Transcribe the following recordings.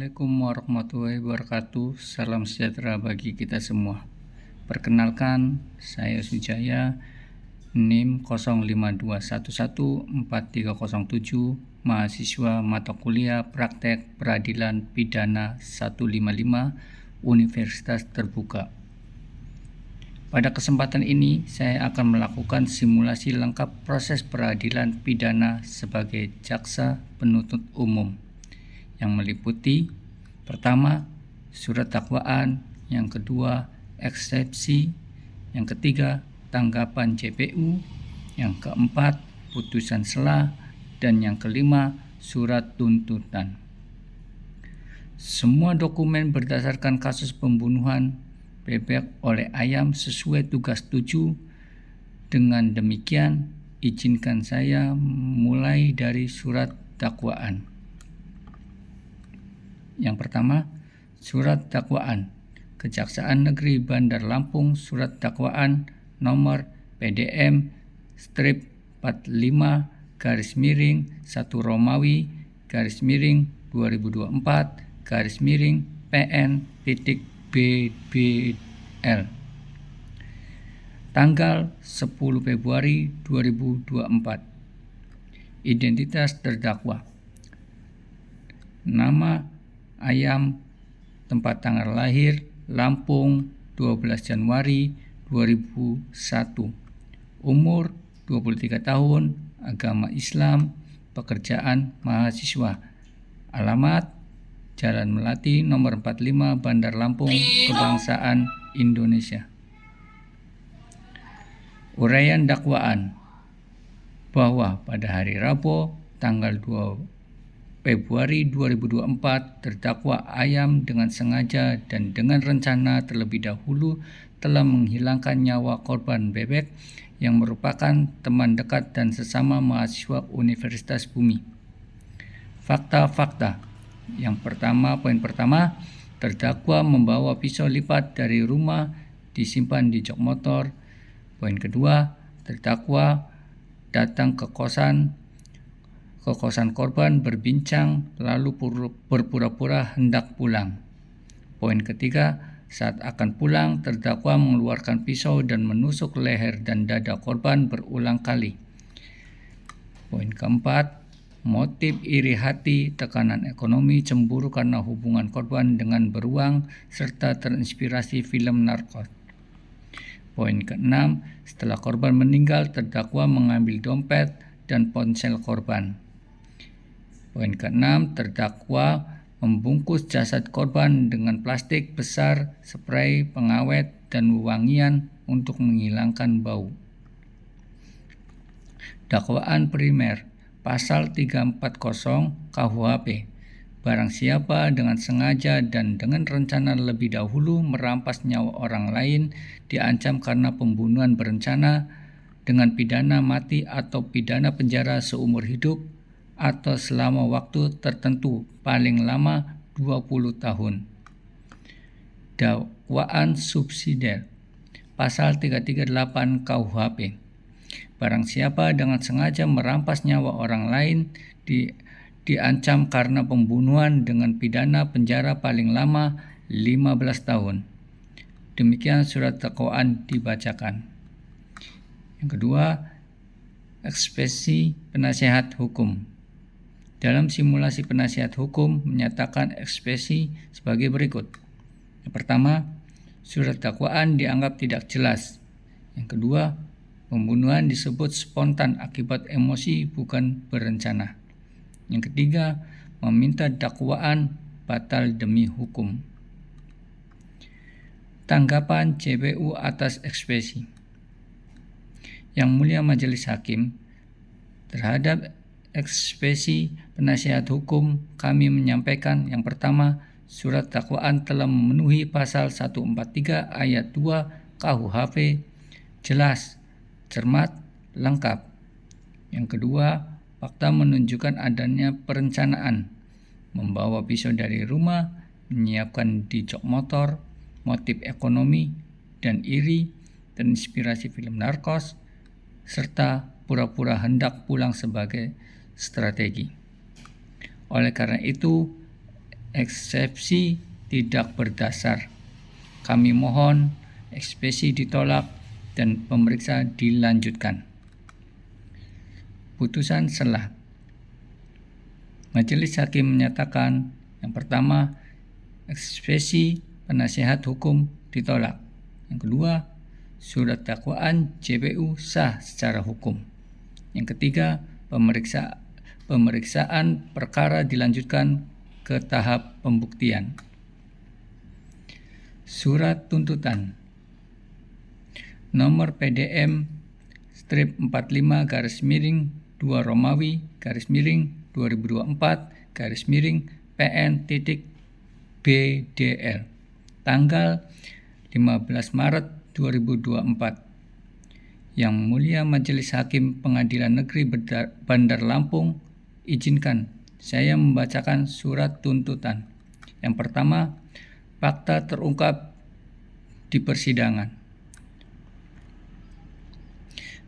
Assalamualaikum warahmatullahi wabarakatuh. Salam sejahtera bagi kita semua. Perkenalkan, saya Sujaya, NIM 0521143007, mahasiswa mata kuliah Praktek Peradilan Pidana 155 Universitas Terbuka. Pada kesempatan ini, saya akan melakukan simulasi lengkap proses peradilan pidana sebagai jaksa penuntut umum, yang meliputi pertama, surat dakwaan, yang kedua, eksepsi, yang ketiga, tanggapan JPU, yang keempat, putusan sela, dan yang kelima, surat tuntutan. Semua dokumen berdasarkan kasus pembunuhan bebek oleh ayam sesuai tugas 7. Dengan demikian, izinkan saya mulai dari surat dakwaan. Yang pertama, surat dakwaan. Kejaksaan Negeri Bandar Lampung, surat dakwaan nomor PDM strip 45 /1 Romawi /2024 PN.BBL tanggal 10 Februari 2024. Identitas terdakwa: nama ayam, tempat tanggal lahir Lampung 12 Januari 2001, umur 23 tahun, agama Islam, pekerjaan mahasiswa, alamat Jalan Melati nomor 45 Bandar Lampung, kebangsaan Indonesia. Uraian dakwaan: bahwa pada hari Rabu tanggal 2 Februari 2024, terdakwa ayam dengan sengaja dan dengan rencana terlebih dahulu telah menghilangkan nyawa korban bebek yang merupakan teman dekat dan sesama mahasiswa Universitas Bumi. Fakta-fakta. Yang pertama, poin pertama, terdakwa membawa pisau lipat dari rumah disimpan di jok motor. Poin kedua, terdakwa datang ke kosan korban berbincang lalu berpura-pura hendak pulang. Poin ketiga, saat akan pulang, terdakwa mengeluarkan pisau dan menusuk leher dan dada korban berulang kali. Poin keempat, motif iri hati, tekanan ekonomi, cemburu karena hubungan korban dengan beruang, serta terinspirasi film narkos. Poin keenam, setelah korban meninggal, terdakwa mengambil dompet dan ponsel korban. Poin keenam, terdakwa membungkus jasad korban dengan plastik besar, spray pengawet, dan wewangian untuk menghilangkan bau. Dakwaan primer, pasal 340 KUHP. Barang siapa dengan sengaja dan dengan rencana lebih dahulu merampas nyawa orang lain diancam karena pembunuhan berencana dengan pidana mati atau pidana penjara seumur hidup atau selama waktu tertentu paling lama 20 tahun. Dakwaan subsidiar, pasal 338 KUHP. Barang siapa dengan sengaja merampas nyawa orang lain diancam karena pembunuhan dengan pidana penjara paling lama 15 tahun. Demikian surat dakwaan dibacakan. Yang kedua, ekspresi penasihat hukum. Dalam simulasi penasihat hukum menyatakan ekspresi sebagai berikut. Yang pertama, surat dakwaan dianggap tidak jelas. Yang kedua, pembunuhan disebut spontan akibat emosi bukan berencana. Yang ketiga, meminta dakwaan batal demi hukum. Tanggapan JPU atas ekspresi. Yang Mulia Majelis Hakim, terhadap ekspresi penasihat hukum kami menyampaikan yang pertama, surat dakwaan telah memenuhi pasal 143 ayat 2 KUHP, jelas, cermat, lengkap. Yang kedua, fakta menunjukkan adanya perencanaan, membawa pisau dari rumah, menyiapkan di jok motor, motif ekonomi dan iri, terinspirasi film narkos, serta pura-pura hendak pulang sebagai strategi. Oleh karena itu, eksepsi tidak berdasar. Kami mohon eksepsi ditolak dan pemeriksa dilanjutkan. Putusan selah. Majelis Hakim menyatakan yang pertama, eksepsi penasihat hukum ditolak. Yang kedua, surat dakwaan JPU sah secara hukum. Yang ketiga, pemeriksaan perkara dilanjutkan ke tahap pembuktian. Surat tuntutan nomor PDM strip 45/2 Romawi (2024) PN.BDL tanggal 15 Maret 2024. Yang Mulia Majelis Hakim Pengadilan Negeri Bandar Lampung, izinkan saya membacakan surat tuntutan. Yang pertama, fakta terungkap di persidangan.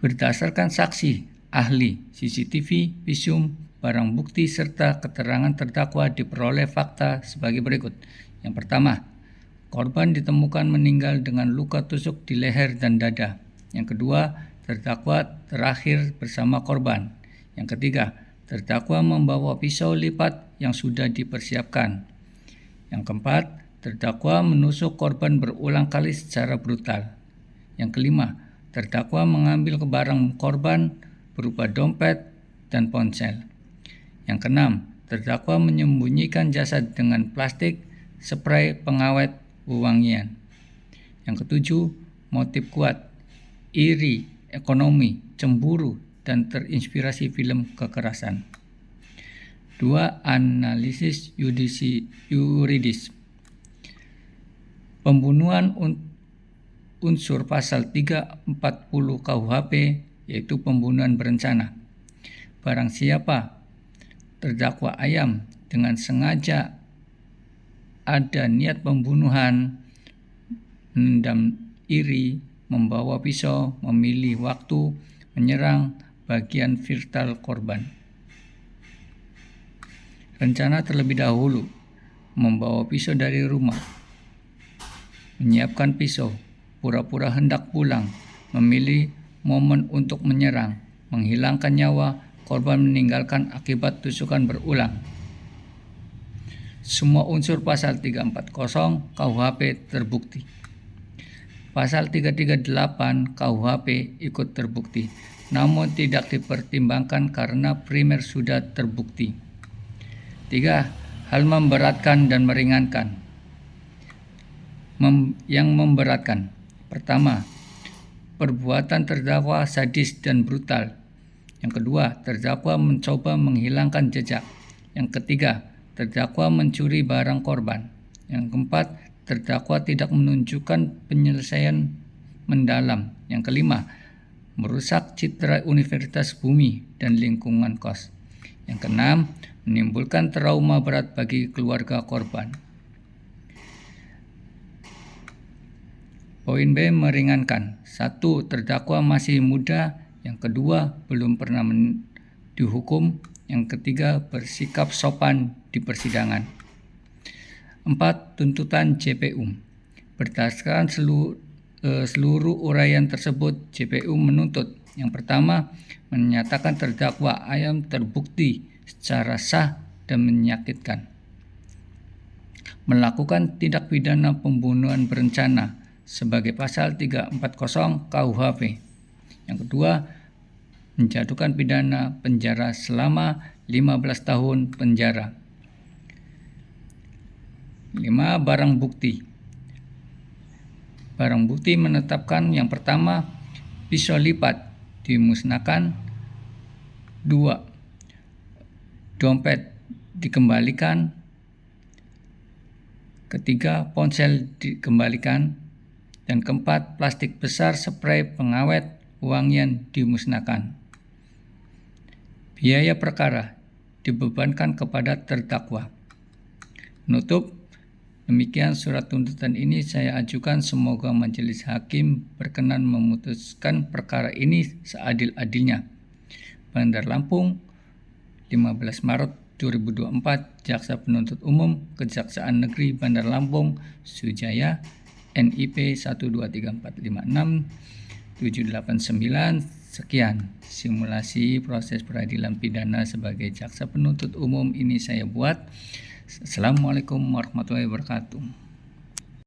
Berdasarkan saksi, ahli, CCTV, visum, barang bukti, serta keterangan terdakwa diperoleh fakta sebagai berikut. Yang pertama, korban ditemukan meninggal dengan luka tusuk di leher dan dada. Yang kedua, terdakwa terakhir bersama korban. Yang ketiga, terdakwa membawa pisau lipat yang sudah dipersiapkan. Yang keempat, terdakwa menusuk korban berulang kali secara brutal. Yang kelima, terdakwa mengambil barang korban berupa dompet dan ponsel. Yang keenam, terdakwa menyembunyikan jasad dengan plastik, spray pengawet wewangian. Yang ketujuh, motif kuat, iri, ekonomi, cemburu, dan terinspirasi film kekerasan. 2. Analisis yuridis. Pembunuhan unsur pasal 340 KUHP, yaitu pembunuhan berencana. Barang siapa terdakwa ayam dengan sengaja ada niat pembunuhan, menendam iri, membawa pisau, memilih waktu, menyerang bagian vital korban. Rencana terlebih dahulu, membawa pisau dari rumah, menyiapkan pisau, pura-pura hendak pulang, memilih momen untuk menyerang, menghilangkan nyawa, korban meninggalkan akibat tusukan berulang. Semua unsur pasal 340 KUHP terbukti. Pasal 338 KUHP ikut terbukti, namun tidak dipertimbangkan karena primer sudah terbukti. 3. Hal memberatkan dan meringankan. Yang memberatkan. Pertama, perbuatan terdakwa sadis dan brutal. Yang kedua, terdakwa mencoba menghilangkan jejak. Yang ketiga, terdakwa mencuri barang korban. Yang keempat, terdakwa tidak menunjukkan penyelesaian mendalam. Yang kelima, merusak citra Universitas Bumi dan lingkungan kos. Yang keenam, menimbulkan trauma berat bagi keluarga korban. Poin B, meringankan. 1. Terdakwa masih muda. Yang kedua, belum pernah dihukum. Yang ketiga, bersikap sopan di persidangan. 4. Tuntutan JPU. Berdasarkan seluruh uraian tersebut, JPU menuntut. Yang pertama, menyatakan terdakwa ayam terbukti secara sah dan menyakitkan, melakukan tindak pidana pembunuhan berencana sebagai pasal 340 KUHP. Yang kedua, menjatuhkan pidana penjara selama 15 tahun penjara. 5. Barang bukti. Barang bukti menetapkan yang pertama, pisau lipat dimusnahkan. 2. Dompet dikembalikan. Ketiga, ponsel dikembalikan. Dan keempat, plastik besar spray pengawet wangian dimusnahkan. Biaya perkara dibebankan kepada terdakwa. Penutup, demikian surat tuntutan ini saya ajukan, semoga majelis hakim berkenan memutuskan perkara ini seadil-adilnya. Bandar Lampung, 15 Maret 2024, Jaksa Penuntut Umum Kejaksaan Negeri Bandar Lampung Sujaya NIP 123456789. Sekian simulasi proses peradilan pidana sebagai jaksa penuntut umum ini saya buat. Assalamualaikum warahmatullahi wabarakatuh.